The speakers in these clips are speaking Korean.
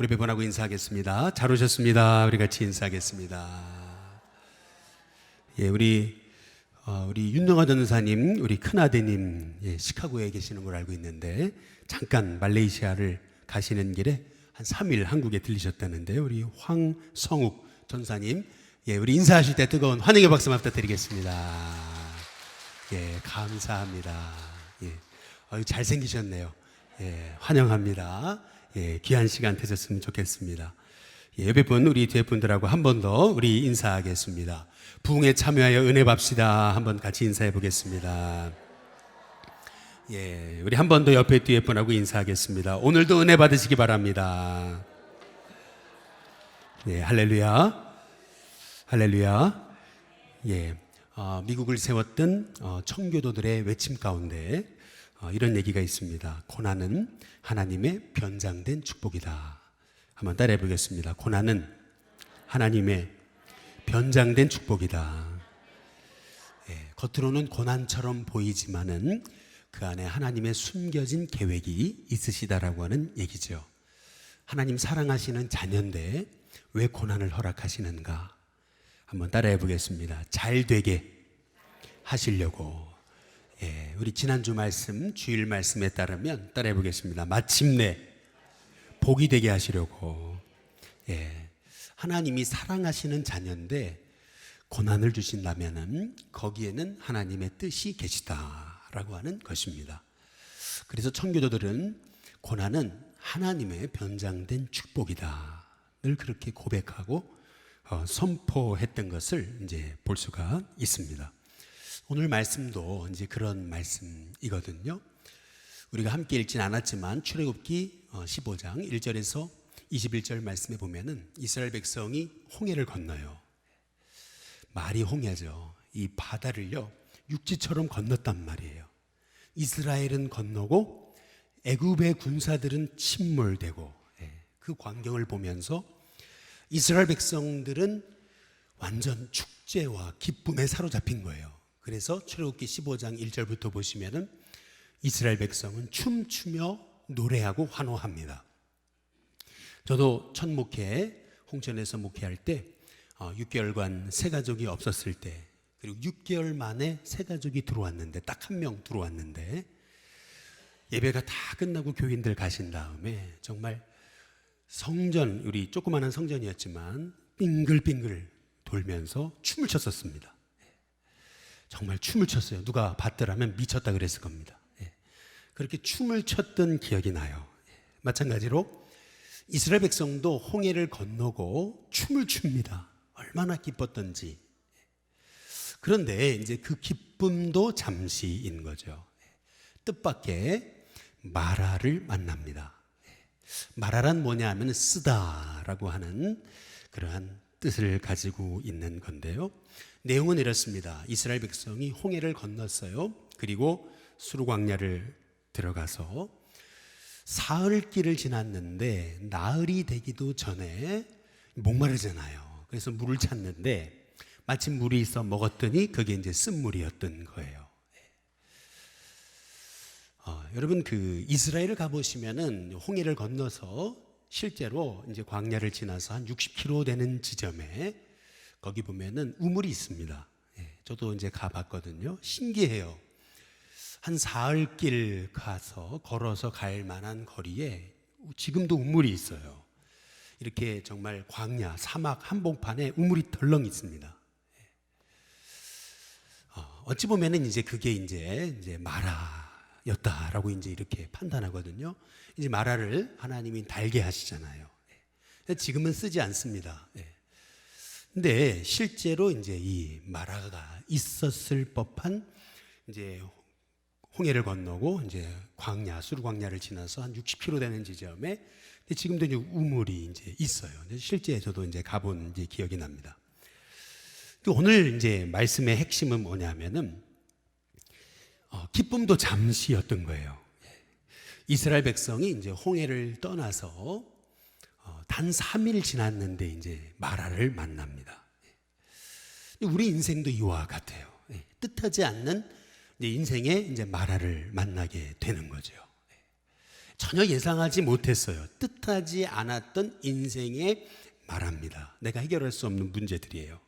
우리 배번하고 인사하겠습니다. 잘 오셨습니다. 우리 같이 인사하겠습니다. 예, 우리 윤영아 전사님, 우리 큰아드님, 시카고에 계시는 걸 알고 있는데 잠깐 말레이시아를 가시는 길에 한 3일 한국에 들리셨다는데 우리 황성욱 전사님, 우리 인사하실 때 뜨거운 환영의 박수 부탁드리겠습니다. 감사합니다. 잘생기셨네요. 환영합니다. 귀한 시간 되셨으면 좋겠습니다. 예배분 우리 뒤에 분들하고 한 번 더 우리 인사하겠습니다. 부흥에 참여하여 은혜 봅시다. 한번 같이 인사해 보겠습니다. 우리 한 번 더 옆에 뒤에 분하고 인사하겠습니다. 오늘도 은혜 받으시기 바랍니다. 할렐루야. 할렐루야. 미국을 세웠던 청교도들의 외침 가운데 이런 얘기가 있습니다. 고난은 하나님의 변장된 축복이다. 한번 따라해 보겠습니다. 고난은 하나님의 변장된 축복이다. 겉으로는 고난처럼 보이지만은 그 안에 하나님의 숨겨진 계획이 있으시다라고 하는 얘기죠. 하나님 사랑하시는 자녀인데 왜 고난을 허락하시는가? 한번 따라해 보겠습니다. 잘 되게 하시려고. 우리 지난주 말씀, 주일 말씀에 따르면 따라해 보겠습니다. 마침내 복이 되게 하시려고. 하나님이 사랑하시는 자녀인데 고난을 주신다면은 거기에는 하나님의 뜻이 계시다라고 하는 것입니다. 그래서 청교도들은 고난은 하나님의 변장된 축복이다. 늘 그렇게 고백하고 선포했던 것을 이제 볼 수가 있습니다. 오늘 말씀도 이제 그런 말씀이거든요. 우리가 함께 읽진 않았지만 출애굽기 15장 1절에서 21절 말씀에 보면은 이스라엘 백성이 홍해를 건너요. 말이 홍해죠. 이 바다를요 육지처럼 건넜단 말이에요. 이스라엘은 건너고 애굽의 군사들은 침몰되고, 그 광경을 보면서 이스라엘 백성들은 완전 축제와 기쁨에 사로잡힌 거예요. 그래서 출애굽기 15장 1절부터 보시면은 이스라엘 백성은 춤추며 노래하고 환호합니다. 저도 첫 목회, 홍천에서 목회할 때 6개월간 새 가족이 없었을 때, 그리고 6개월 만에 새 가족이 들어왔는데 딱 한 명 들어왔는데 예배가 다 끝나고 교인들 가신 다음에 정말 성전, 우리 조그마한 성전이었지만 빙글빙글 돌면서 춤을 췄었습니다. 정말 춤을 췄어요. 누가 봤더라면 미쳤다 그랬을 겁니다. 그렇게 춤을 췄던 기억이 나요. 마찬가지로 이스라엘 백성도 홍해를 건너고 춤을 춥니다. 얼마나 기뻤던지. 그런데 이제 그 기쁨도 잠시인 거죠. 뜻밖의 마라를 만납니다. 마라란 뭐냐 하면 쓰다라고 하는 그러한 뜻을 가지고 있는 건데요. 내용은 이렇습니다. 이스라엘 백성이 홍해를 건넜어요. 그리고 수르광야를 들어가서 사흘길을 지났는데 나흘이 되기도 전에 목마르잖아요. 그래서 물을 찾는데 마침 물이 있어 먹었더니 그게 이제 쓴물이었던 거예요. 여러분 그 이스라엘을 가보시면은 홍해를 건너서 실제로 이제 광야를 지나서 한 60km 되는 지점에 거기 보면은 우물이 있습니다. 저도 이제 가봤거든요. 신기해요. 한 사흘길 가서 걸어서 갈 만한 거리에 지금도 우물이 있어요. 이렇게 정말 광야, 사막 한복판에 우물이 덜렁 있습니다. 어찌 보면은 이제 그게 이제 마라였다라고 이제 이렇게 판단하거든요. 이제 마라를 하나님이 달게 하시잖아요. 지금은 쓰지 않습니다. 근데 실제로 이제 이 마라가 있었을 법한 이제 홍해를 건너고 이제 광야, 수르광야를 지나서 한 60km 되는 지점에 지금도 이제 우물이 이제 있어요. 실제 저도 이제 가본 이제 기억이 납니다. 오늘 이제 말씀의 핵심은 뭐냐면은 기쁨도 잠시였던 거예요. 이스라엘 백성이 이제 홍해를 떠나서 단 3일 지났는데 이제 마라를 만납니다. 우리 인생도 이와 같아요. 뜻하지 않는 인생에 이제 마라를 만나게 되는 거죠. 전혀 예상하지 못했어요. 뜻하지 않았던 인생의 마라입니다. 내가 해결할 수 없는 문제들이에요.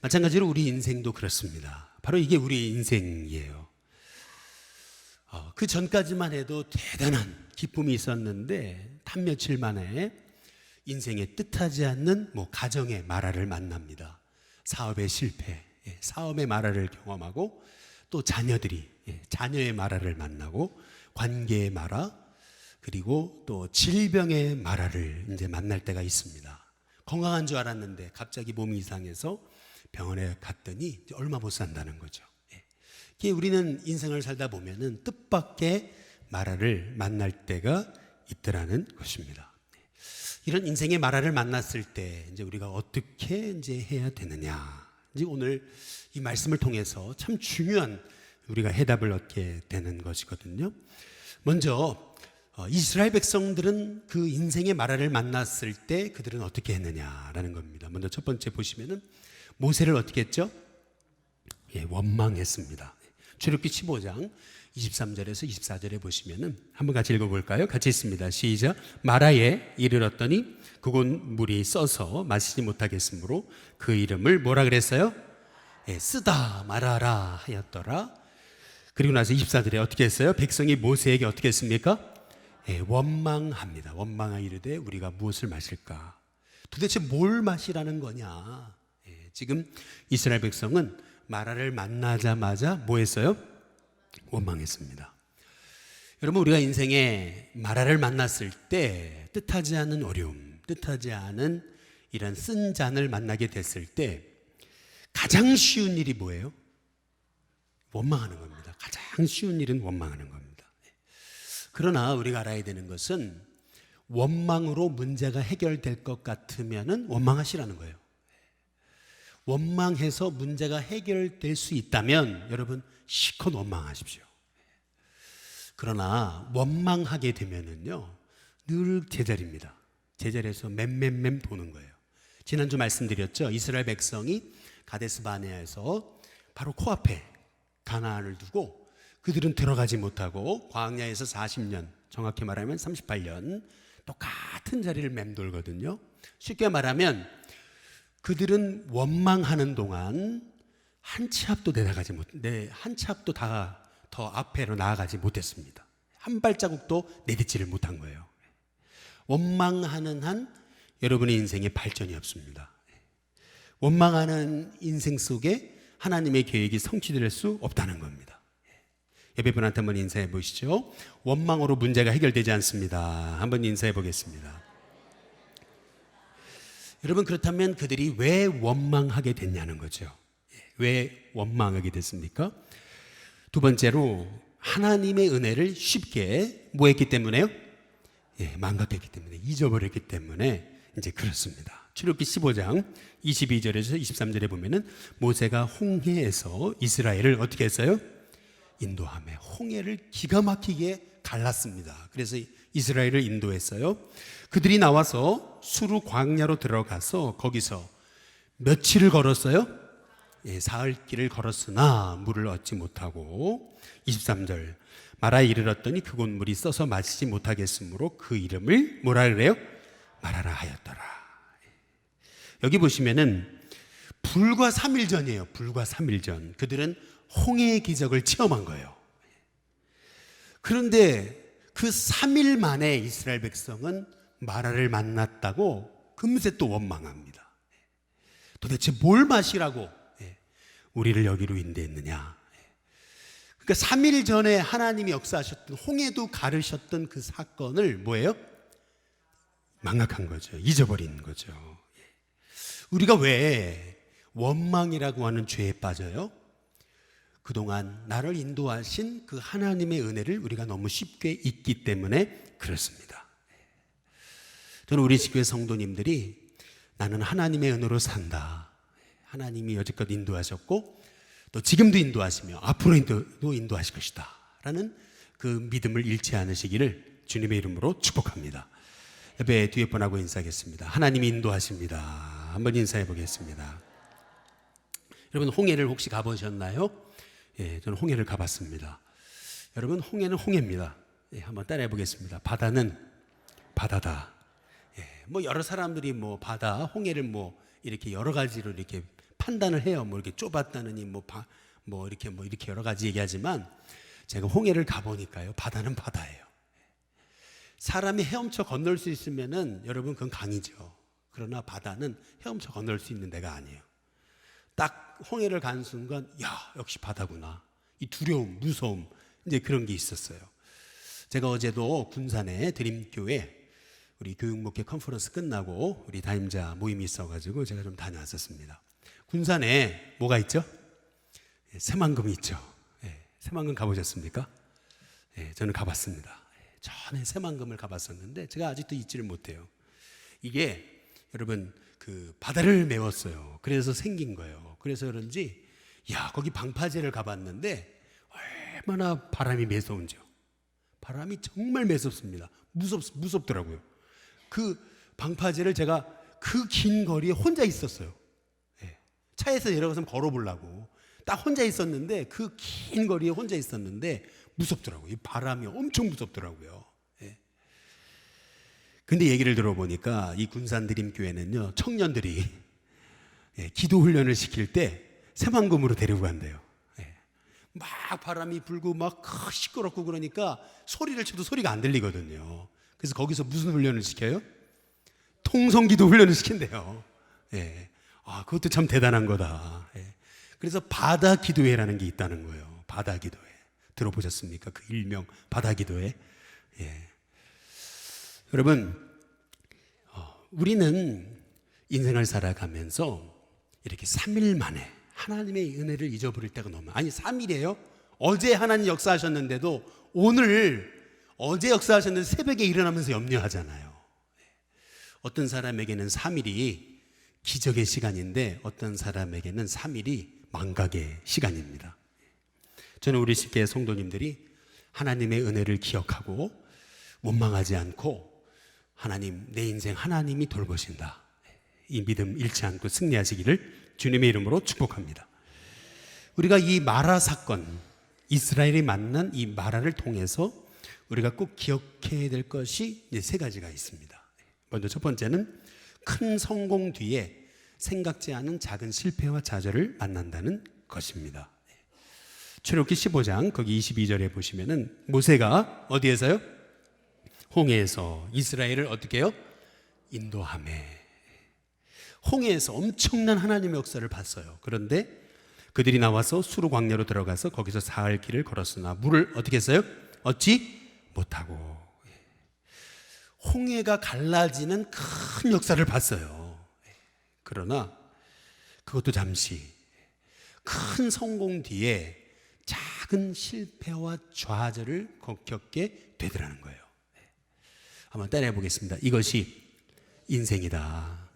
마찬가지로 우리 인생도 그렇습니다. 바로 이게 우리 인생이에요. 그 전까지만 해도 대단한 기쁨이 있었는데 단 며칠 만에 인생의 뜻하지 않는 가정의 마라를 만납니다. 사업의 실패, 사업의 마라를 경험하고 또 자녀들이 자녀의 마라를 만나고 관계의 마라, 그리고 또 질병의 마라를 이제 만날 때가 있습니다. 건강한 줄 알았는데 갑자기 몸이 이상해서 병원에 갔더니 얼마 못 산다는 거죠. 이게 우리는 인생을 살다 보면은 뜻밖의 마라를 만날 때가 있더라는 것입니다. 이런 인생의 마라를 만났을 때 이제 우리가 어떻게 이제 해야 되느냐. 이제 오늘 이 말씀을 통해서 참 중요한 우리가 해답을 얻게 되는 것이거든요. 먼저 이스라엘 백성들은 그 인생의 마라를 만났을 때 그들은 어떻게 했느냐라는 겁니다. 먼저 첫 번째 보시면은 모세를 어떻게 했죠? 원망했습니다. 출애굽기 15장 23절에서 24절에 보시면은 한번 같이 읽어볼까요? 같이 읽습니다. 시작. 마라에 이르렀더니 그곳 물이 써서 마시지 못하겠으므로 그 이름을 뭐라 그랬어요? 쓰다 말아라 하였더라. 그리고 나서 24절에 어떻게 했어요? 백성이 모세에게 어떻게 했습니까? 원망합니다. 원망하 이르되 우리가 무엇을 마실까? 도대체 뭘 마시라는 거냐? 지금 이스라엘 백성은 마라를 만나자마자 뭐 했어요? 원망했습니다. 여러분, 우리가 인생에 마라를 만났을 때 뜻하지 않은 어려움, 뜻하지 않은 이런 쓴 잔을 만나게 됐을 때 가장 쉬운 일이 뭐예요? 원망하는 겁니다. 가장 쉬운 일은 원망하는 겁니다. 그러나 우리가 알아야 되는 것은 원망으로 문제가 해결될 것 같으면은 원망하시라는 거예요. 원망해서 문제가 해결될 수 있다면 여러분 실컷 원망하십시오. 그러나 원망하게 되면은요 늘 제자리입니다. 제자리에서 맴맴맴 도는 거예요. 지난주 말씀드렸죠. 이스라엘 백성이 가데스 바네아에서 바로 코앞에 가나안을 두고 그들은 들어가지 못하고 광야에서 40년, 정확히 말하면 38년 똑같은 자리를 맴돌거든요. 쉽게 말하면 그들은 원망하는 동안 한 치 앞도 내려가지 한 치 앞도 더 앞으로 나아가지 못했습니다. 한 발자국도 내딛지를 못한 거예요. 원망하는 한 여러분의 인생에 발전이 없습니다. 원망하는 인생 속에 하나님의 계획이 성취될 수 없다는 겁니다. 옆에 분한테 한번 인사해 보시죠. 원망으로 문제가 해결되지 않습니다. 한번 인사해 보겠습니다. 여러분, 그렇다면 그들이 왜 원망하게 됐냐는 거죠. 왜 원망하게 됐습니까? 두 번째로 하나님의 은혜를 쉽게 뭐 했기 때문에요? 망각했기 때문에, 잊어버렸기 때문에 이제 그렇습니다. 출애굽기 15장 22절에서 23절에 보면은 모세가 홍해에서 이스라엘을 어떻게 했어요? 인도하며 홍해를 기가 막히게 갈랐습니다. 그래서 이스라엘을 인도했어요. 그들이 나와서 수르 광야로 들어가서 거기서 며칠을 걸었어요? 사흘 길을 걸었으나 물을 얻지 못하고 23절 마라에 이르렀더니 그곳 물이 써서 마시지 못하겠으므로 그 이름을 뭐라 그래요? 마라라 하였더라. 여기 보시면은 불과 3일 전이에요. 불과 3일 전 그들은 홍해의 기적을 체험한 거예요. 그런데 그 3일 만에 이스라엘 백성은 마라를 만났다고 금세 또 원망합니다. 도대체 뭘 마시라고 우리를 여기로 인도했느냐. 그러니까 3일 전에 하나님이 역사하셨던 홍해도 가르셨던 그 사건을 뭐예요? 망각한 거죠. 잊어버린 거죠. 우리가 왜 원망이라고 하는 죄에 빠져요? 그동안 나를 인도하신 그 하나님의 은혜를 우리가 너무 쉽게 잊기 때문에 그렇습니다. 저는 우리 교회 성도님들이 나는 하나님의 은혜로 산다. 하나님이 여지껏 인도하셨고 또 지금도 인도하시며 앞으로도 인도하실 것이다 라는 그 믿음을 잃지 않으시기를 주님의 이름으로 축복합니다. 옆에 뒤에 분하고 인사하겠습니다. 하나님이 인도하십니다. 한번 인사해 보겠습니다. 여러분, 홍해를 혹시 가보셨나요? 저는 홍해를 가봤습니다. 여러분, 홍해는 홍해입니다. 예, 한번 따라해 보겠습니다. 바다는 바다다. 예, 뭐 여러 사람들이 뭐 바다, 홍해를 뭐 이렇게 여러 가지로 이렇게 판단을 해요. 뭐 이렇게 좁았다느니 뭐 이렇게 여러 가지 얘기하지만 제가 홍해를 가보니까요, 바다는 바다예요. 사람이 헤엄쳐 건널 수 있으면은 여러분 그건 강이죠. 그러나 바다는 헤엄쳐 건널 수 있는 데가 아니에요. 딱 홍해를 간 순간, 야, 역시 바다구나. 이 두려움, 무서움, 이제 그런 게 있었어요. 제가 어제도 군산에 드림교회 우리 교육목회 컨퍼런스 끝나고 우리 다임자 모임이 있어가지고 제가 좀 다녀왔었습니다. 군산에 뭐가 있죠? 새만금이 있죠. 새만금 가보셨습니까? 저는 가봤습니다. 전에 새만금을 가봤었는데 제가 아직도 잊지를 못해요. 이게 여러분 그 바다를 메웠어요. 그래서 생긴 거예요. 그래서 그런지 야, 거기 방파제를 가봤는데 얼마나 바람이 매서운지요. 바람이 정말 매섭습니다. 무섭더라고요. 그 방파제를 제가 그 긴 거리에 혼자 있었어요. 차에서 내려가서 걸어보려고 딱 혼자 있었는데 그 긴 거리에 혼자 있었는데 무섭더라고요. 이 바람이 엄청 무섭더라고요. 근데 얘기를 들어보니까 이 군산 드림교회는요, 청년들이 기도 훈련을 시킬 때 새만금으로 데리고 간대요. 막 바람이 불고 막 시끄럽고 그러니까 소리를 쳐도 소리가 안 들리거든요. 그래서 거기서 무슨 훈련을 시켜요? 통성기도 훈련을 시킨대요. 아, 그것도 참 대단한 거다. 그래서 바다 기도회라는 게 있다는 거예요. 바다 기도회. 들어보셨습니까? 그 일명 바다 기도회. 여러분, 우리는 인생을 살아가면서 이렇게 3일 만에 하나님의 은혜를 잊어버릴 때가 너무, 아니 3일이에요? 어제 하나님 역사하셨는데도 어제 역사하셨는데 새벽에 일어나면서 염려하잖아요. 어떤 사람에게는 3일이 기적의 시간인데 어떤 사람에게는 3일이 망각의 시간입니다. 저는 우리 십계 성도님들이 하나님의 은혜를 기억하고 원망하지 않고 하나님, 내 인생 하나님이 돌보신다, 이 믿음 잃지 않고 승리하시기를 주님의 이름으로 축복합니다. 우리가 이 마라 사건, 이스라엘이 만난 이 마라를 통해서 우리가 꼭 기억해야 될 것이 이제 세 가지가 있습니다. 먼저 첫 번째는 큰 성공 뒤에 생각지 않은 작은 실패와 좌절을 만난다는 것입니다. 출애굽기 15장 거기 22절에 보시면은 모세가 어디에서요? 홍해에서 이스라엘을 어떻게 해요? 인도하매. 홍해에서 엄청난 하나님의 역사를 봤어요. 그런데 그들이 나와서 수르 광야로 들어가서 거기서 사흘 길을 걸었으나 물을 어떻게 했어요? 얻지 못하고. 홍해가 갈라지는 큰 역사를 봤어요. 그러나 그것도 잠시, 큰 성공 뒤에 작은 실패와 좌절을 겪게 되더라는 거예요. 한번 따라해 보겠습니다. 이것이 인생이다.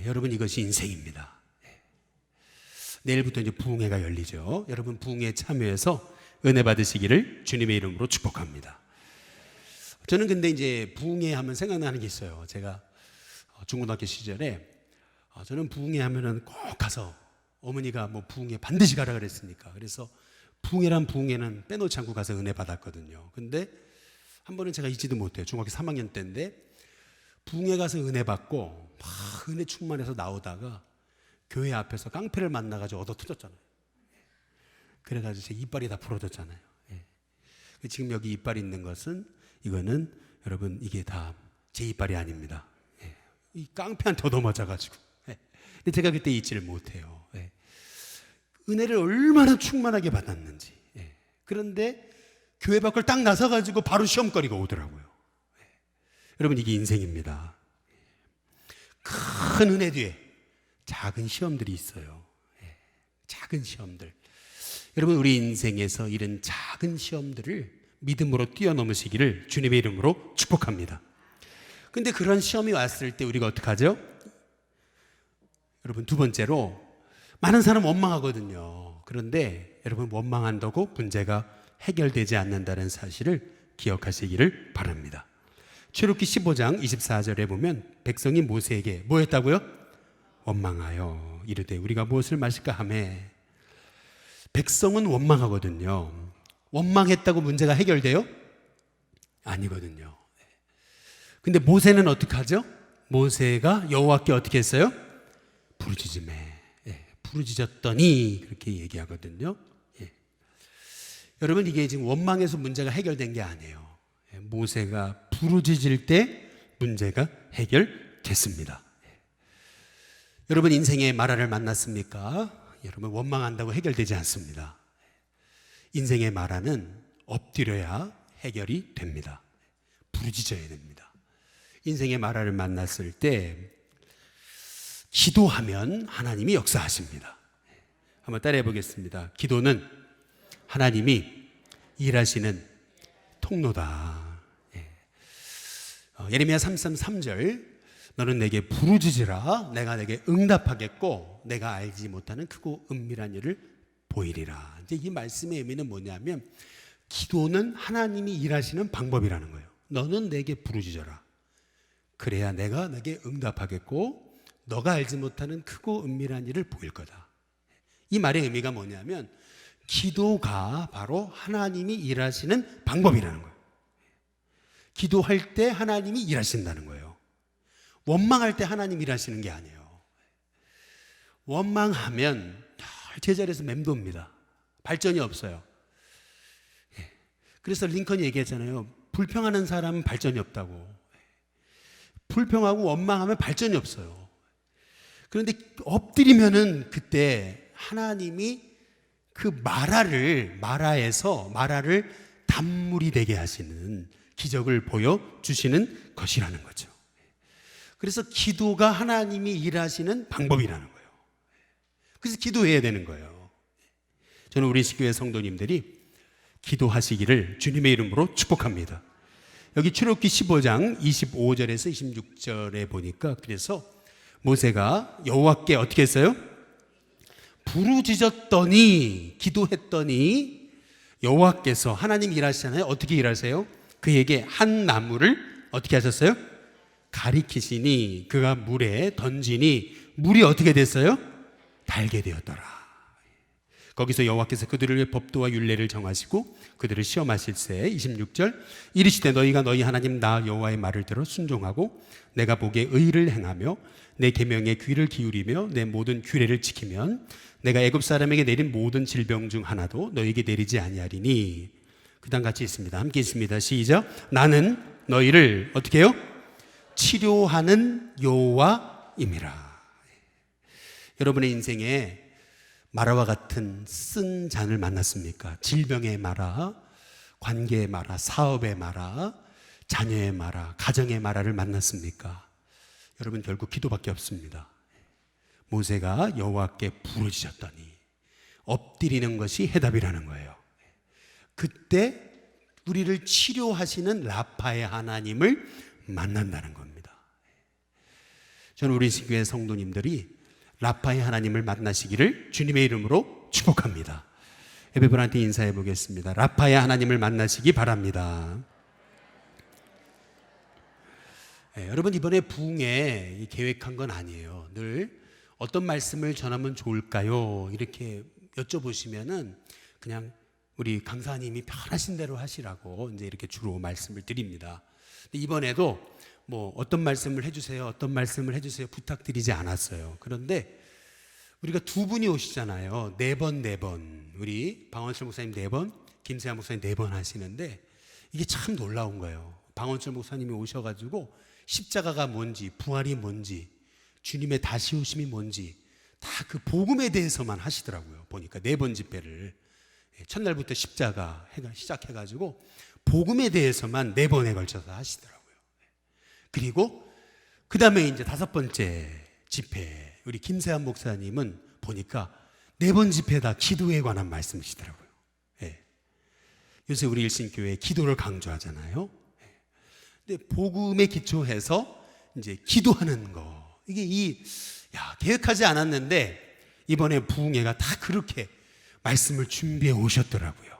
여러분, 이것이 인생입니다. 내일부터 이제 부흥회가 열리죠. 여러분, 부흥회에 참여해서 은혜 받으시기를 주님의 이름으로 축복합니다. 저는 근데 이제 부흥회 하면 생각나는 게 있어요. 제가 중고등학교 시절에 저는 부흥회 하면은 꼭 가서, 어머니가 뭐 부흥회 반드시 가라 그랬으니까, 그래서 부흥회는 빼놓지 않고 가서 은혜 받았거든요. 근데 한 번은 제가 잊지도 못해요. 중학교 3학년 때인데 부흥회 가서 은혜 받고 막 은혜 충만해서 나오다가 교회 앞에서 깡패를 만나가지고 얻어 터졌잖아요. 그래가지고 제 이빨이 다 부러졌잖아요. 지금 여기 이빨이 있는 것은, 이거는 여러분 이게 다 제 이빨이 아닙니다. 이 깡패한테 얻어맞아가지고. 근데 제가 그때 잊지를 못해요. 은혜를 얼마나 충만하게 받았는지. 그런데 교회 밖을 딱 나서가지고 바로 시험거리가 오더라고요. 여러분, 이게 인생입니다. 큰 은혜 뒤에 작은 시험들이 있어요. 작은 시험들. 여러분, 우리 인생에서 이런 작은 시험들을 믿음으로 뛰어넘으시기를 주님의 이름으로 축복합니다. 근데 그런 시험이 왔을 때 우리가 어떻게 하죠? 여러분, 두 번째로 많은 사람 원망하거든요. 그런데 여러분, 원망한다고 문제가 해결되지 않는다는 사실을 기억하시기를 바랍니다. 출애굽기 15장 24절에 보면 백성이 모세에게 뭐 했다고요? 원망하여 이르되 우리가 무엇을 마실까 하매. 백성은 원망하거든요. 원망했다고 문제가 해결돼요? 아니거든요. 근데 모세는 어떻게 하죠? 모세가 여호와께 어떻게 했어요? 부르짖음에 부르짖었더니 그렇게 얘기하거든요. 여러분, 이게 지금 원망에서 문제가 해결된 게 아니에요. 모세가 부르짖을 때 문제가 해결됐습니다. 여러분, 인생에 마라를 만났습니까? 여러분, 원망한다고 해결되지 않습니다. 인생의 마라는 엎드려야 해결이 됩니다. 부르짖어야 됩니다. 인생의 마라를 만났을 때 기도하면 하나님이 역사하십니다. 한번 따라해 보겠습니다. 기도는 하나님이 일하시는 통로다. 예레미야 33:3절, 너는 내게 부르짖으라 내가 내게 응답하겠고 내가 알지 못하는 크고 은밀한 일을 보이리라. 이제 이 말씀의 의미는 뭐냐면 기도는 하나님이 일하시는 방법이라는 거예요. 너는 내게 부르짖어라. 그래야 내가 내게 응답하겠고 너가 알지 못하는 크고 은밀한 일을 보일 거다. 이 말의 의미가 뭐냐면 기도가 바로 하나님이 일하시는 방법이라는 거예요. 기도할 때 하나님이 일하신다는 거예요. 원망할 때 하나님이 일하시는 게 아니에요. 원망하면 제자리에서 맴돕니다. 발전이 없어요. 그래서 링컨이 얘기했잖아요. 불평하는 사람은 발전이 없다고. 불평하고 원망하면 발전이 없어요. 그런데 엎드리면은 그때 하나님이 그 마라에서 마라를 단물이 되게 하시는 기적을 보여주시는 것이라는 거죠. 그래서 기도가 하나님이 일하시는 방법이라는 거예요. 그래서 기도해야 되는 거예요. 저는 우리 식교회 성도님들이 기도하시기를 주님의 이름으로 축복합니다. 여기 출애굽기 15장 25절에서 26절에 보니까 그래서 모세가 여호와께 어떻게 했어요? 부르짖었더니, 기도했더니 여호와께서, 하나님 일하시잖아요. 어떻게 일하세요? 그에게 한 나무를 어떻게 하셨어요? 가리키시니 그가 물에 던지니 물이 어떻게 됐어요? 달게 되었더라. 거기서 여호와께서 그들을 위해 법도와 율례를 정하시고 그들을 시험하실세 26절, 이르시되 너희가 너희 하나님 나 여호와의 말을 들어 순종하고 내가 보기에 의를 행하며 내 계명에 귀를 기울이며 내 모든 규례를 지키면 내가 애굽 사람에게 내린 모든 질병 중 하나도 너희에게 내리지 아니하리니. 그 다음 같이 있습니다. 함께 있습니다. 시작. 나는 너희를 어떻게 해요? 치료하는 여호와임이라. 여러분의 인생에 마라와 같은 쓴 잔을 만났습니까? 질병의 마라, 관계의 마라, 사업의 마라, 자녀의 마라, 가정의 마라를 만났습니까? 여러분, 결국 기도밖에 없습니다. 모세가 여호와께 부르짖었더니 엎드리는 것이 해답이라는 거예요. 그때 우리를 치료하시는 라파의 하나님을 만난다는 겁니다. 저는 우리 교회 성도님들이 라파의 하나님을 만나시기를 주님의 이름으로 축복합니다. 예배분한테 인사해 보겠습니다. 라파의 하나님을 만나시기 바랍니다. 여러분, 이번에 부흥회 계획한 건 아니에요. 늘 어떤 말씀을 전하면 좋을까요? 이렇게 여쭤보시면은 그냥 우리 강사님이 편하신 대로 하시라고 이제 이렇게 주로 말씀을 드립니다. 근데 이번에도 뭐 어떤 말씀을 해주세요, 어떤 말씀을 해주세요 부탁드리지 않았어요. 그런데 우리가 두 분이 오시잖아요. 네 번. 우리 방원철 목사님 4번, 김세아 목사님 4번 하시는데 이게 참 놀라운 거예요. 방원철 목사님이 오셔가지고 십자가가 뭔지, 부활이 뭔지, 주님의 다시 오심이 뭔지 다 그 복음에 대해서만 하시더라고요. 보니까 4번 집회를 첫날부터 십자가 시작해가지고 복음에 대해서만 4번에 걸쳐서 하시더라고요. 그리고 그 다음에 이제 5번째 집회, 우리 김세한 목사님은 보니까 4번 집회 다 기도에 관한 말씀이시더라고요. 요새 우리 일신교회 기도를 강조하잖아요. 근데 복음에 기초해서 이제 기도하는 거, 이게 계획하지 않았는데 이번에 부흥회가 다 그렇게 말씀을 준비해 오셨더라고요.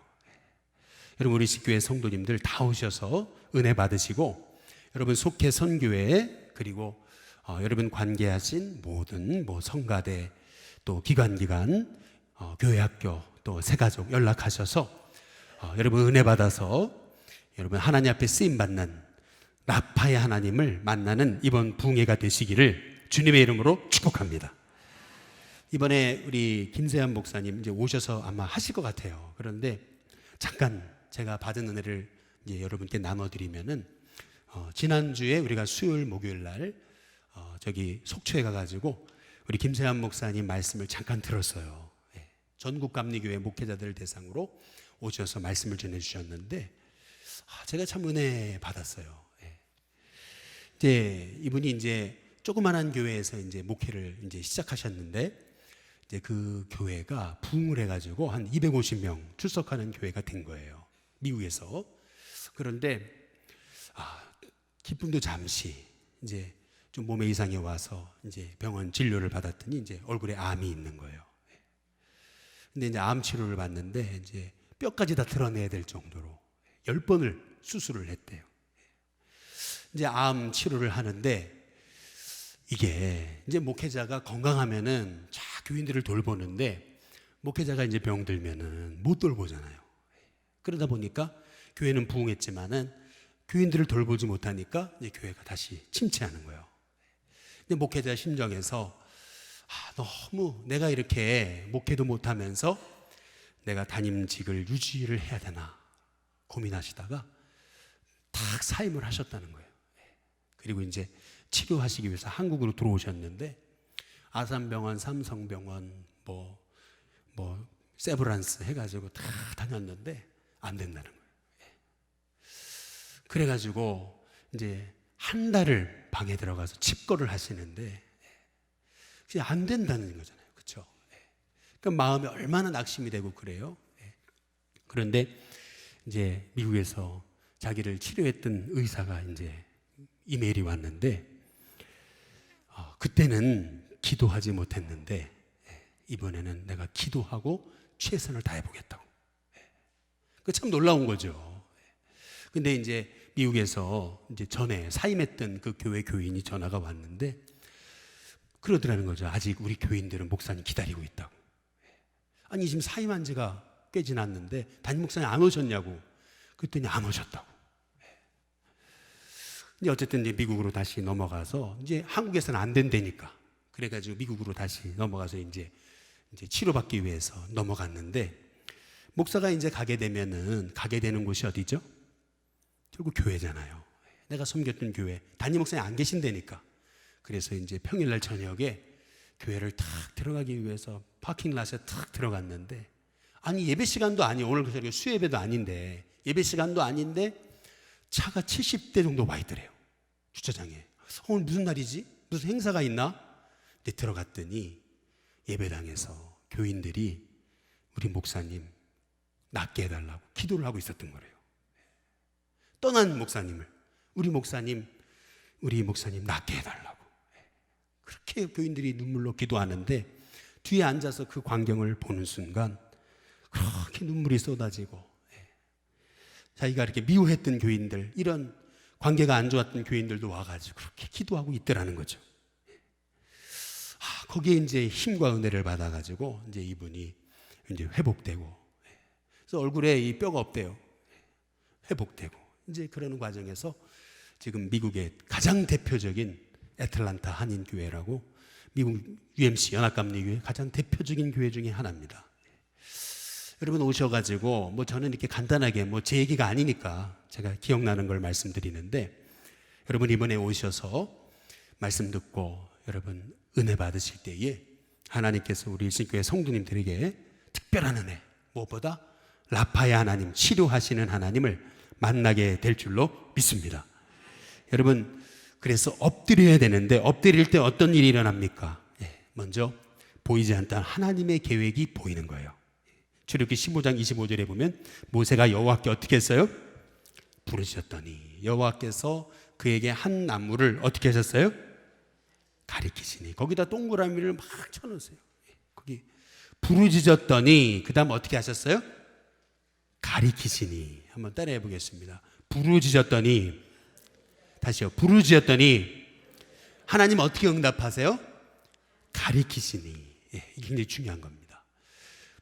여러분, 우리 식교회 성도님들 다 오셔서 은혜 받으시고, 여러분 속회 선교회, 그리고 여러분 관계하신 모든 성가대, 또 기관, 교회학교, 또 새가족 연락하셔서 여러분 은혜 받아서 여러분 하나님 앞에 쓰임 받는 라파의 하나님을 만나는 이번 부흥회가 되시기를 주님의 이름으로 축복합니다. 이번에 우리 김세한 목사님 이제 오셔서 아마 하실 것 같아요. 그런데 잠깐 제가 받은 은혜를 이제 여러분께 나눠드리면은 지난주에 우리가 수요일 목요일 날 저기 속초에 가가지고 우리 김세한 목사님 말씀을 잠깐 들었어요. 전국 감리교회 목회자들을 대상으로 오셔서 말씀을 전해주셨는데 제가 참 은혜 받았어요. 이제 이분이 이제 조그만한 교회에서 이제 목회를 이제 시작하셨는데 이제 그 교회가 부흥을 해가지고 한 250명 출석하는 교회가 된 거예요. 미국에서. 그런데 기쁨도 잠시 이제 좀 몸에 이상이 와서 이제 병원 진료를 받았더니 이제 얼굴에 암이 있는 거예요. 근데 이제 암 치료를 받는데 이제 뼈까지 다 드러내야 될 정도로 10번을 수술을 했대요. 이제 암 치료를 하는데 이게 이제 목회자가 건강하면은 교인들을 돌보는데 목회자가 이제 병들면은 못 돌보잖아요. 그러다 보니까 교회는 부흥했지만은 교인들을 돌보지 못하니까 이제 교회가 다시 침체하는 거예요. 근데 목회자 심정에서 너무 내가 이렇게 목회도 못하면서 내가 담임직을 유지를 해야 되나 고민하시다가 딱 사임을 하셨다는 거예요. 그리고 이제 치료하시기 위해서 한국으로 들어오셨는데 아산병원, 삼성병원, 뭐 세브란스 해가지고 다 다녔는데 안 된다는 거예요. 그래가지고 이제 한 달을 방에 들어가서 칩거를 하시는데 안 된다는 거잖아요, 그렇죠? 그러니까 마음이 얼마나 낙심이 되고 그래요. 그런데 이제 미국에서 자기를 치료했던 의사가 이제 이메일이 왔는데 그때는 기도하지 못했는데 이번에는 내가 기도하고 최선을 다해보겠다고. 그 참 놀라운 거죠. 근데 이제 미국에서 이제 전에 사임했던 그 교회 교인이 전화가 왔는데 그러더라는 거죠. 아직 우리 교인들은 목사님 기다리고 있다고. 아니 지금 사임한 지가 꽤 지났는데 담임 목사님 안 오셨냐고. 그랬더니 안 오셨다고. 이제 어쨌든 이제 미국으로 다시 넘어가서 이제 한국에서는 안 된다니까. 그래가지고 미국으로 다시 넘어가서 이제 치료받기 위해서 넘어갔는데 목사가 이제 가게 되는 곳이 어디죠? 결국 교회잖아요. 내가 섬겼던 교회. 담임 목사님 안 계신다니까. 그래서 이제 평일날 저녁에 교회를 탁 들어가기 위해서 파킹랏에 탁 들어갔는데 아니 예배 시간도 아니에요. 오늘 저녁에 수예배도 아닌데 예배 시간도 아닌데 차가 70대 정도 와 있더래요. 주차장에. 오늘 무슨 날이지? 무슨 행사가 있나? 근데 들어갔더니 예배당에서 교인들이 우리 목사님 낫게 해달라고 기도를 하고 있었던 거래요. 떠난 목사님을 우리 목사님 낫게 해달라고. 그렇게 교인들이 눈물로 기도하는데 뒤에 앉아서 그 광경을 보는 순간 그렇게 눈물이 쏟아지고 자기가 이렇게 미워했던 교인들, 이런 관계가 안 좋았던 교인들도 와가지고 그렇게 기도하고 있더라는 거죠. 거기에 이제 힘과 은혜를 받아가지고 이제 이분이 이제 회복되고, 그래서 얼굴에 이 뼈가 없대요. 회복되고 이제 그러는 과정에서 지금 미국의 가장 대표적인 애틀란타 한인교회라고, 미국 UMC 연합감리교회 가장 대표적인 교회 중에 하나입니다. 여러분 오셔가지고 뭐 저는 이렇게 간단하게 뭐 제 얘기가 아니니까 제가 기억나는 걸 말씀드리는데, 여러분 이번에 오셔서 말씀 듣고 여러분 은혜 받으실 때에 하나님께서 우리 일신교회 성도님들에게 특별한 은혜, 무엇보다 라파의 하나님, 치료하시는 하나님을 만나게 될 줄로 믿습니다. 여러분 그래서 엎드려야 되는데 엎드릴 때 어떤 일이 일어납니까? 먼저 보이지 않던 하나님의 계획이 보이는 거예요. 출애굽기 15장 25절에 보면 모세가 여호와께 어떻게 했어요? 부르셨더니 여호와께서 그에게 한 나무를 어떻게 하셨어요? 가리키시니, 거기다 동그라미를 막 쳐놓으세요. 거기 부르짖었더니 그 다음 어떻게 하셨어요? 가리키시니. 한번 따라해 보겠습니다. 부르짖었더니, 다시요. 부르짖었더니 하나님 어떻게 응답하세요? 가리키시니. 이게 굉장히 중요한 겁니다.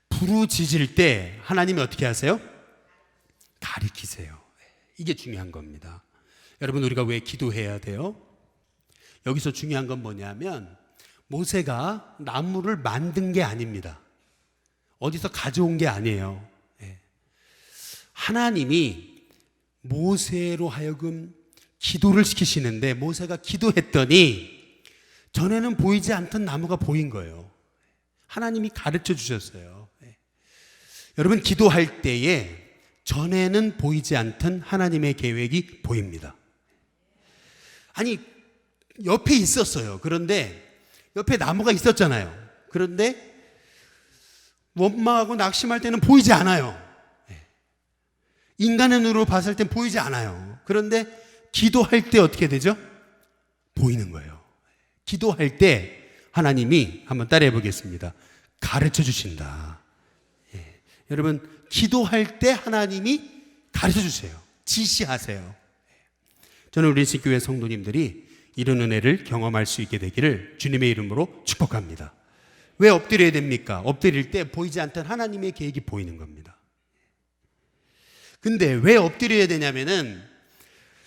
부르짖을 때 하나님이 어떻게 하세요? 가리키세요. 이게 중요한 겁니다. 여러분, 우리가 왜 기도해야 돼요? 여기서 중요한 건 뭐냐면 모세가 나무를 만든 게 아닙니다. 어디서 가져온 게 아니에요. 하나님이 모세로 하여금 기도를 시키시는데 모세가 기도했더니 전에는 보이지 않던 나무가 보인 거예요. 하나님이 가르쳐 주셨어요. 여러분, 기도할 때에 전에는 보이지 않던 하나님의 계획이 보입니다. 아니, 옆에 있었어요. 그런데 옆에 나무가 있었잖아요. 그런데 원망하고 낙심할 때는 보이지 않아요. 인간의 눈으로 봤을 땐 보이지 않아요. 그런데 기도할 때 어떻게 되죠? 보이는 거예요. 기도할 때 하나님이, 한번 따라해 보겠습니다, 가르쳐 주신다. 여러분, 기도할 때 하나님이 가르쳐 주세요. 지시하세요. 저는 우리 신교회 성도님들이 이런 은혜를 경험할 수 있게 되기를 주님의 이름으로 축복합니다. 왜 엎드려야 됩니까? 엎드릴 때 보이지 않던 하나님의 계획이 보이는 겁니다. 근데 왜 엎드려야 되냐면은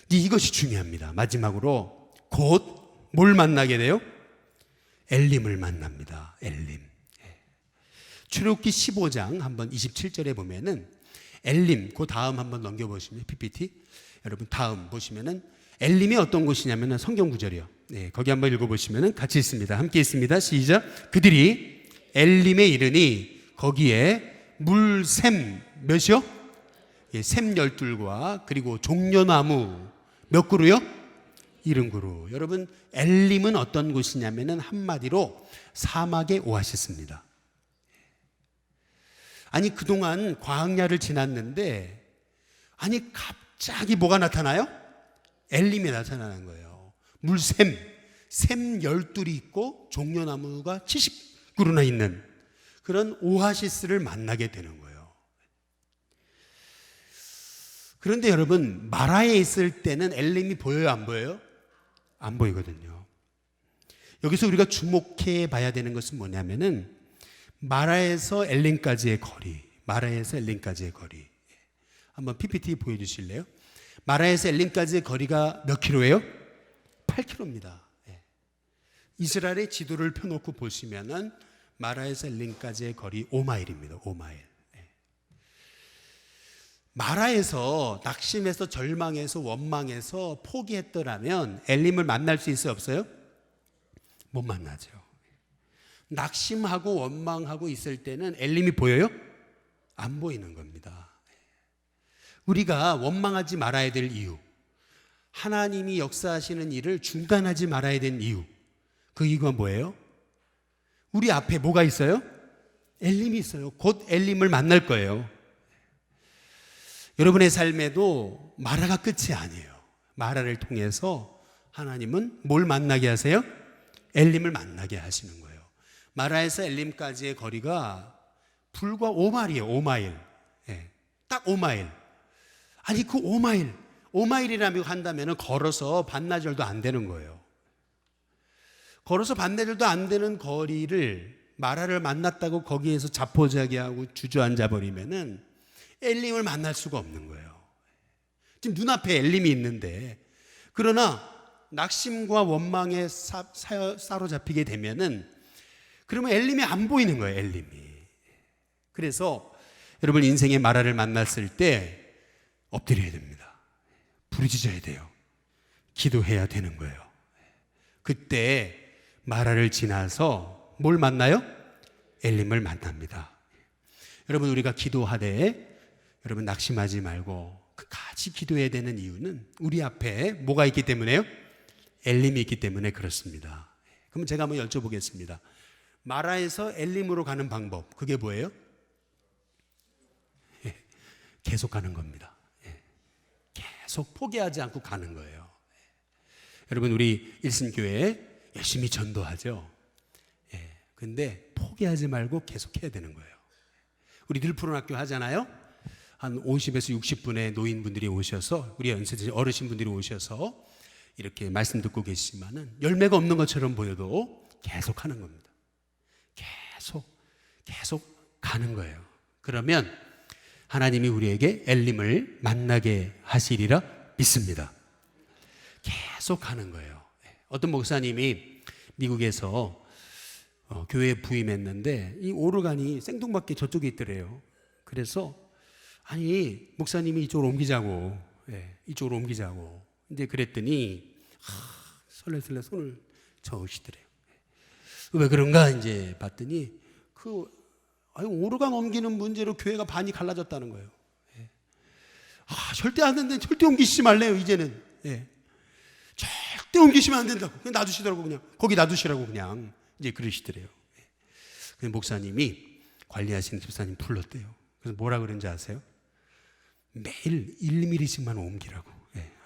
이것이 중요합니다. 마지막으로 곧 뭘 만나게 돼요? 엘림을 만납니다. 엘림. 출애굽기 15장 한번 27절에 보면은 엘림, 그 다음 한번 넘겨보시면 PPT 여러분 다음 보시면은 엘림이 어떤 곳이냐면은 성경 구절이요. 거기 한번 읽어보시면은 같이 있습니다. 함께 있습니다. 시작. 그들이 엘림에 이르니 거기에 물샘 몇이요? 샘 12과 그리고 종려나무 몇 그루요? 70그루. 여러분, 엘림은 어떤 곳이냐면은 한마디로 사막의 오아시스입니다. 아니, 그동안 광야를 지났는데 아니 갑자기 뭐가 나타나요? 엘림이 나타나는 거예요. 물샘, 샘 12이 있고 종려나무가 70그루나 있는 그런 오아시스를 만나게 되는 거예요. 그런데 여러분, 마라에 있을 때는 엘림이 보여요, 안 보여요? 안 보이거든요. 여기서 우리가 주목해 봐야 되는 것은 뭐냐면은 마라에서 엘림까지의 거리, 마라에서 엘림까지의 거리. 한번 PPT 보여주실래요? 마라에서 엘림까지의 거리가 몇 킬로예요? 8킬로입니다. 이스라엘의 지도를 펴놓고 보시면은 마라에서 엘림까지의 거리 5마일입니다. 5마일. 마라에서 낙심해서 절망해서 원망해서 포기했더라면 엘림을 만날 수 있어요, 없어요? 못 만나죠. 낙심하고 원망하고 있을 때는 엘림이 보여요? 안 보이는 겁니다. 우리가 원망하지 말아야 될 이유, 하나님이 역사하시는 일을 중단하지 말아야 되는 이유, 그 이유가 뭐예요? 우리 앞에 뭐가 있어요? 엘림이 있어요. 곧 엘림을 만날 거예요. 여러분의 삶에도 마라가 끝이 아니에요. 마라를 통해서 하나님은 뭘 만나게 하세요? 엘림을 만나게 하시는 거예요. 마라에서 엘림까지의 거리가 불과 5마일이에요. 5마일. 딱 5마일. 아니, 그 5마일이라고 한다면 걸어서 반나절도 안 되는 거예요. 걸어서 반나절도 안 되는 거리를 마라를 만났다고 거기에서 자포자기하고 주저앉아 버리면은 엘림을 만날 수가 없는 거예요. 지금 눈앞에 엘림이 있는데, 그러나 낙심과 원망에 사로잡히게 되면은 그러면 엘림이 안 보이는 거예요. 엘림이. 그래서 여러분, 인생의 마라를 만났을 때 엎드려야 됩니다. 부르짖어야 돼요. 기도해야 되는 거예요. 그때 마라를 지나서 뭘 만나요? 엘림을 만납니다. 여러분, 우리가 기도하되 여러분 낙심하지 말고 끝까지 기도해야 되는 이유는 우리 앞에 뭐가 있기 때문에요? 엘림이 있기 때문에 그렇습니다. 그럼 제가 한번 여쭤보겠습니다. 마라에서 엘림으로 가는 방법, 그게 뭐예요? 계속 가는 겁니다. 계속 포기하지 않고 가는 거예요. 여러분, 우리 일신교회에 열심히 전도하죠. 근데 포기하지 말고 계속 해야 되는 거예요. 우리 들푸른학교 하잖아요. 한 50에서 60분의 노인분들이 오셔서, 우리 연세대 어르신분들이 오셔서 이렇게 말씀 듣고 계시지만은 열매가 없는 것처럼 보여도 계속 하는 겁니다. 계속 가는 거예요. 그러면 하나님이 우리에게 엘림을 만나게 하시리라 믿습니다. 계속 하는 거예요. 어떤 목사님이 미국에서 교회에 부임했는데 이 오르간이 생뚱맞게 저쪽에 있더래요. 그래서 아니 목사님이 이쪽으로 옮기자고, 이쪽으로 옮기자고. 이제 그랬더니 설레설레 손을 저으시더래요. 왜 그런가 이제 봤더니 오르간 옮기는 문제로 교회가 반이 갈라졌다는 거예요. 절대 안 된다. 절대 옮기시지 말래요. 이제는 절대 옮기시면 안 된다고. 그냥 놔두시더라고. 그냥 거기 놔두시라고 그냥 이제 그러시더래요. 그 목사님이 관리하시는 집사님 불렀대요. 그래서 뭐라 그런지 아세요? 매일 1mm씩만 옮기라고.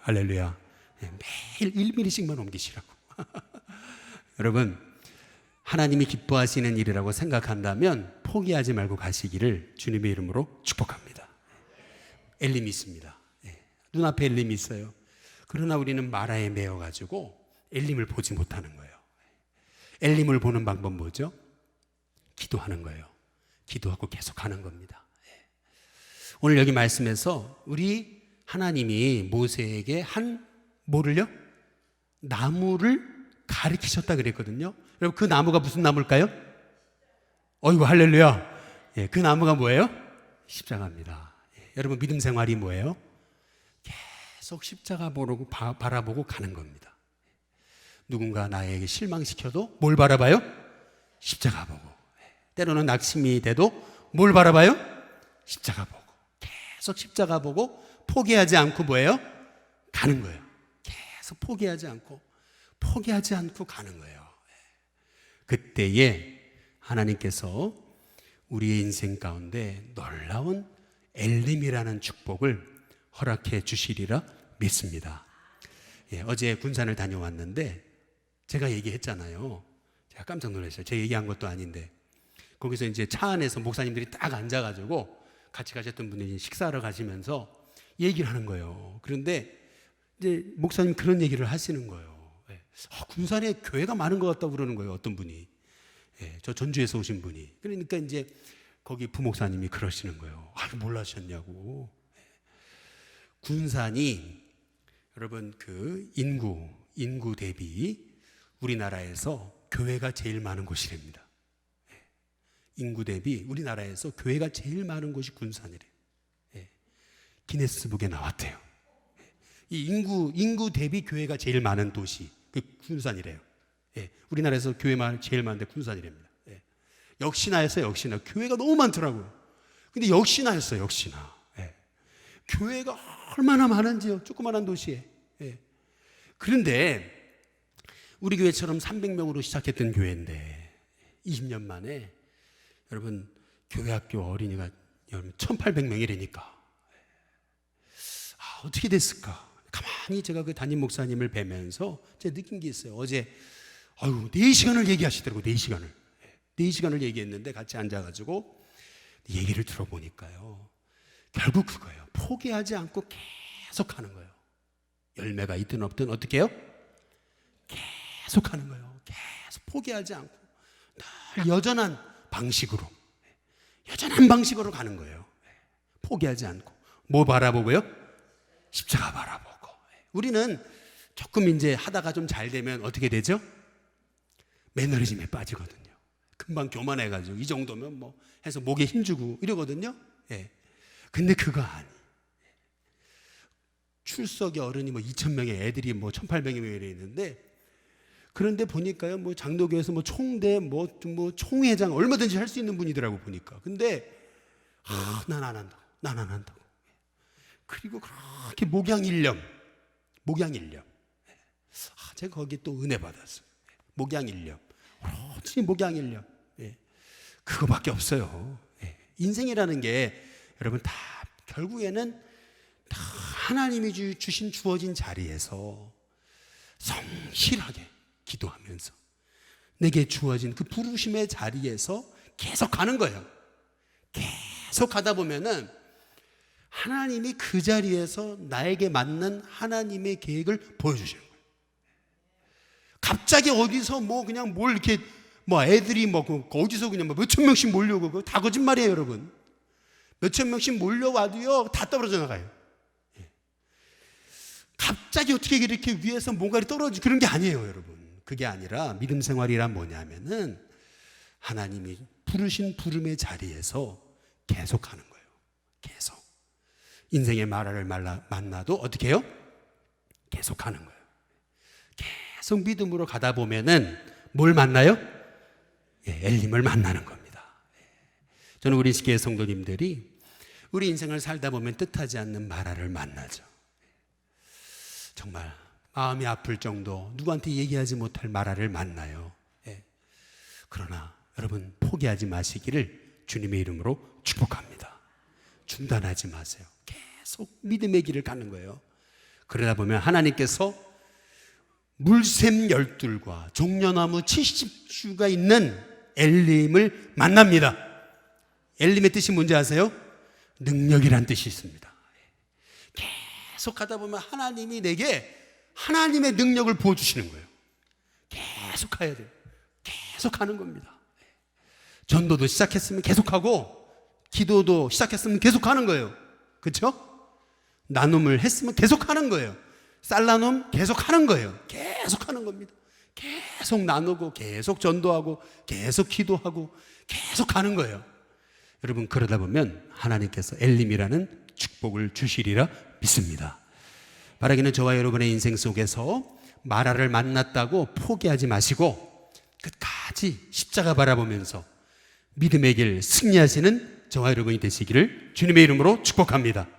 할렐루야. 매일 1mm씩만 옮기시라고. 여러분, 하나님이 기뻐하시는 일이라고 생각한다면 포기하지 말고 가시기를 주님의 이름으로 축복합니다. 엘림이 있습니다. 눈앞에 엘림이 있어요. 그러나 우리는 마라에 매여가지고 엘림을 보지 못하는 거예요. 엘림을 보는 방법 뭐죠? 기도하는 거예요. 기도하고 계속 하는 겁니다. 오늘 여기 말씀에서 우리 하나님이 모세에게 뭐를요? 나무를 가리키셨다 그랬거든요. 여러분 그 나무가 무슨 나무일까요? 어이구 할렐루야. 그 나무가 뭐예요? 십자가입니다. 여러분 믿음 생활이 뭐예요? 계속 십자가 바라보고 가는 겁니다. 누군가 나에게 실망시켜도 뭘 바라봐요? 십자가 보고. 때로는 낙심이 돼도 뭘 바라봐요? 십자가 보고. 계속 십자가 보고 포기하지 않고 뭐예요? 가는 거예요. 계속 포기하지 않고 가는 거예요. 그때에 하나님께서 우리의 인생 가운데 놀라운 엘림이라는 축복을 허락해 주시리라 믿습니다. 어제 군산을 다녀왔는데 제가 얘기했잖아요. 제가 깜짝 놀랐어요. 제가 얘기한 것도 아닌데 거기서 이제 차 안에서 목사님들이 딱 앉아가지고 같이 가셨던 분들이 식사하러 가시면서 얘기를 하는 거예요. 그런데 이제 목사님 그런 얘기를 하시는 거예요. 군산에 교회가 많은 것 같다고 그러는 거예요. 어떤 분이. 저 전주에서 오신 분이. 그러니까 이제 거기 부목사님이 그러시는 거예요. 몰라셨냐고. 군산이 여러분 그 인구 대비 우리나라에서 교회가 제일 많은 곳이랍니다. 인구 대비 우리나라에서 교회가 제일 많은 곳이 군산이래. 기네스북에 나왔대요. 이 인구 대비 교회가 제일 많은 도시 그 군산이래요. 우리나라에서 교회가 제일 많은데 군산이랍니다. 역시나였어요. 역시나 교회가 너무 많더라고요. 근데 역시나였어요. 역시나 교회가 얼마나 많은지요. 조그만한 도시에. 그런데 우리 교회처럼 300명으로 시작했던 교회인데 20년 만에 여러분 교회 학교 어린이가 여러분 1800명이라니까 어떻게 됐을까? 가만히 제가 그 담임 목사님을 뵈면서 제가 느낀 게 있어요. 어제 4시간을 얘기하시더라고요. 4시간을 얘기했는데 같이 앉아가지고 얘기를 들어보니까요. 결국 그거예요. 포기하지 않고 계속 하는 거예요. 열매가 있든 없든 어떻게 해요? 계속 하는 거예요. 계속 포기하지 않고 늘 여전한 방식으로 가는 거예요. 포기하지 않고. 뭐 바라보고요? 십자가 바라보고. 우리는 조금 이제 하다가 좀 잘 되면 어떻게 되죠? 매너리즘에 빠지거든요. 금방 교만해가지고 이 정도면 뭐 해서 목에 힘주고 이러거든요. 근데 그거 아니. 출석이 어른이 뭐 2,000명의 애들이 뭐 1,800명이 있는데 그런데 보니까요 뭐 장로교에서 뭐 총대 뭐 총회장 얼마든지 할 수 있는 분이더라고 보니까. 근데 난 안 한다고. 그리고 그렇게 목양일념. 제가 거기 또 은혜 받았어요. 목양일념. 오로지 목양일념. 그거밖에 없어요. 인생이라는 게 여러분 다 결국에는 다 하나님이 주어진 자리에서 성실하게 기도하면서 내게 주어진 그 부르심의 자리에서 계속 가는 거예요. 계속 가다 보면은 하나님이 그 자리에서 나에게 맞는 하나님의 계획을 보여주시는 거예요. 갑자기 어디서 그냥 뭘 이렇게 애들이 어디서 그냥 몇천 명씩 몰려오고 다 거짓말이에요, 여러분. 몇천 명씩 몰려와도요 다 떨어져 나가요. 갑자기 어떻게 이렇게 위에서 뭔가 떨어지고 그런 게 아니에요, 여러분. 그게 아니라 믿음 생활이란 뭐냐면은 하나님이 부르신 부름의 자리에서 계속하는 거예요. 계속. 인생의 마라를 만나도 어떻게 해요? 계속하는 거예요. 계속 믿음으로 가다 보면은 뭘 만나요? 엘림을 만나는 겁니다. 저는 우리 시계 성도님들이 우리 인생을 살다 보면 뜻하지 않는 마라를 만나죠. 정말 마음이 아플 정도 누구한테 얘기하지 못할 마라를 만나요. 그러나 여러분 포기하지 마시기를 주님의 이름으로 축복합니다. 중단하지 마세요. 계속 믿음의 길을 가는 거예요. 그러다 보면 하나님께서 물샘 12과 종려나무 70주가 있는 엘림을 만납니다. 엘림의 뜻이 뭔지 아세요? 능력이란 뜻이 있습니다. 계속 가다 보면 하나님이 내게 하나님의 능력을 부어주시는 거예요. 계속 가야 돼요. 계속 가는 겁니다. 전도도 시작했으면 계속하고 기도도 시작했으면 계속하는 거예요. 그렇죠? 나눔을 했으면 계속하는 거예요. 쌀 나눔 계속하는 거예요. 계속하는 겁니다. 계속 나누고 계속 전도하고 계속 기도하고 계속 가는 거예요. 여러분 그러다 보면 하나님께서 엘림이라는 축복을 주시리라 믿습니다. 바라기는 저와 여러분의 인생 속에서 마라를 만났다고 포기하지 마시고 끝까지 십자가 바라보면서 믿음의 길 승리하시는 저와 여러분이 되시기를 주님의 이름으로 축복합니다.